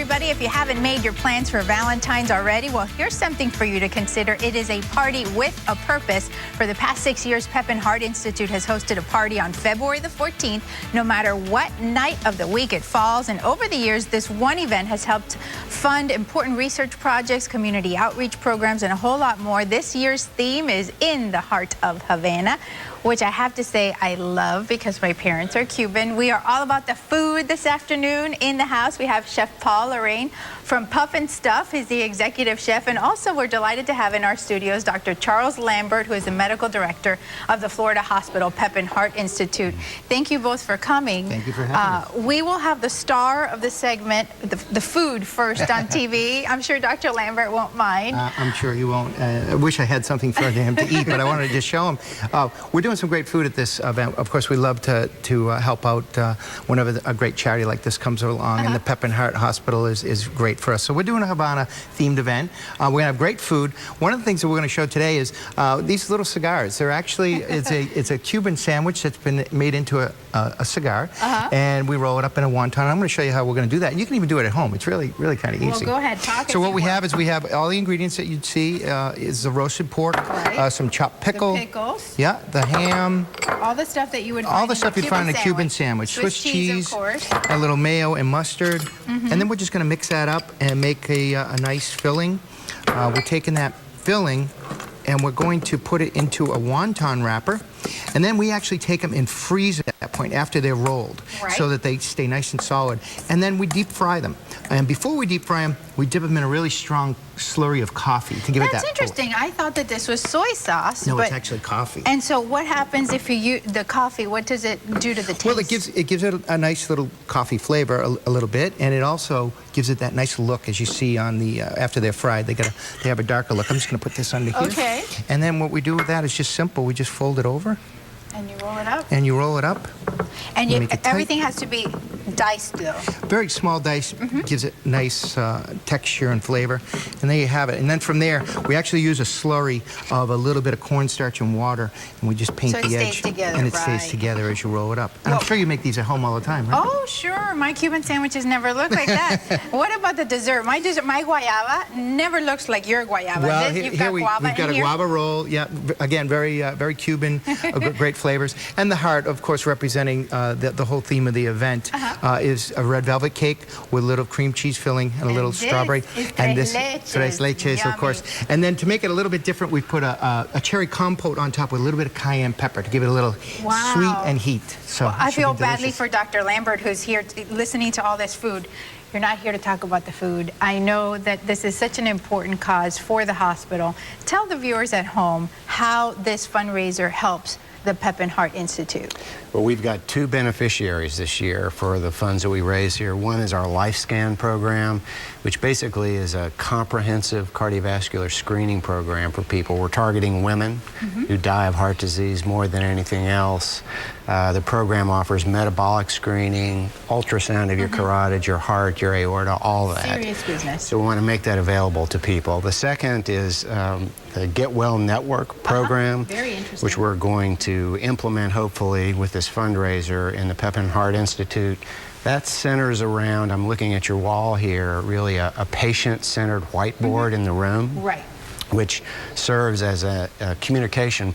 everybody. If you haven't made your plans for Valentine's already, well, here's something for you to consider. It is a party with a purpose. For the past 6 years, Pepin Heart Institute has hosted a party on February the 14th, no matter what night of the week it falls. And over the years, this one event has helped fund important research projects, community outreach programs, and a whole lot more. This year's theme is In the Heart of Havana, which I have to say I love because my parents are Cuban. We are all about the food this afternoon in the house. We have Chef Paul Lorraine from Pepin Stuff. He's the executive chef. And also we're delighted to have in our studios Dr. Charles Lambert, who is the medical director of the Florida Hospital Pepin Heart Institute. Thank you both for coming. Thank you for having us. We will have the star of the segment, the food first on TV. I'm sure Dr. Lambert won't mind. I'm sure he won't. I wish I had something for him to eat, but I wanted to just show him. We're doing some great food at this event. Of course, we love to help out whenever a great charity like this comes along, and the Pepin Heart Hospital is great for us. So we're doing a Havana-themed event. We're going to have great food. One of the things that we're going to show today is these little cigars. They're actually, it's a Cuban sandwich that's been made into a cigar, and we roll it up in a wonton. I'm going to show you how we're going to do that. And you can even do it at home. It's really kind of easy. Well, go ahead, talk. So what we have is we have all the ingredients that you'd see is the roasted pork, some chopped pickle, the pickles, the ham, all the stuff that you would find all the stuff you'd find in a Cuban sandwich, Swiss cheese, of course, a little mayo and mustard, and then we're just going to mix that up and make a nice filling. We're taking that filling and we're going to put it into a wonton wrapper, and then we actually take them and freeze at that point after they're rolled, so that they stay nice and solid. And then we deep fry them. And before we deep fry them, we dip them in a really strong slurry of coffee to give it that. That's interesting. I thought that this was soy sauce. No, it's actually coffee. And so what happens if you use the coffee? What does it do to the taste? Well, it gives it a nice little coffee flavor, a little bit, and it also gives it that nice look, as you see on the after they're fried. They have a darker look. I'm just going to put this under here. Okay. And then what we do with that is just simple. We just fold it over. And you roll it up. And you roll it up. And everything has to be diced, though. Very small dice gives it nice texture and flavor. And there you have it. And then from there, we actually use a slurry of a little bit of cornstarch and water, and we just paint the edge. Together, and it stays together as you roll it up. And I'm sure you make these at home all the time, right? Oh, sure. My Cuban sandwiches never look like that. What about the dessert? My guayaba never looks like your guayaba. Well, we've got a guava roll. Yeah, again, very Cuban, great flavors. And the heart, of course, representing the whole theme of the event is a red velvet cake with a little cream cheese filling and a little strawberry. And this tres leches, of course. And then to make it a little bit different, we put a cherry compote on top with a little bit of cayenne pepper to give it a little sweet and heat. So well, I feel badly for Dr. Lambert, who's here listening to all this food. You're not here to talk about the food. I know that this is such an important cause for the hospital. Tell the viewers at home how this fundraiser helps the Pepin Heart Institute. Well, we've got two beneficiaries this year for the funds that we raise here. One is our LifeScan program, which basically is a comprehensive cardiovascular screening program for people. We're targeting women who die of heart disease more than anything else. The program offers metabolic screening, ultrasound of your carotid, your heart, your aorta, all that. Serious business. So we want to make that available to people. The second is the Get Well Network program, Very interesting. which we're going to implement hopefully with this fundraiser in the Pepin Heart Institute. That centers around, I'm looking at your wall here, really a patient-centered whiteboard in the room. Right. Which serves as a communication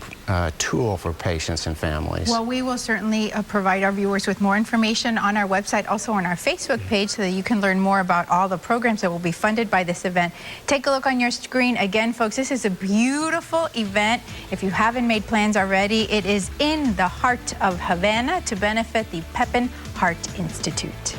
tool for patients and families. Well, we will certainly provide our viewers with more information on our website, also on our Facebook page, so that you can learn more about all the programs that will be funded by this event. Take a look on your screen. Again, folks, this is a beautiful event. If you haven't made plans already, it is in the heart of Havana to benefit the Pepin Heart Institute.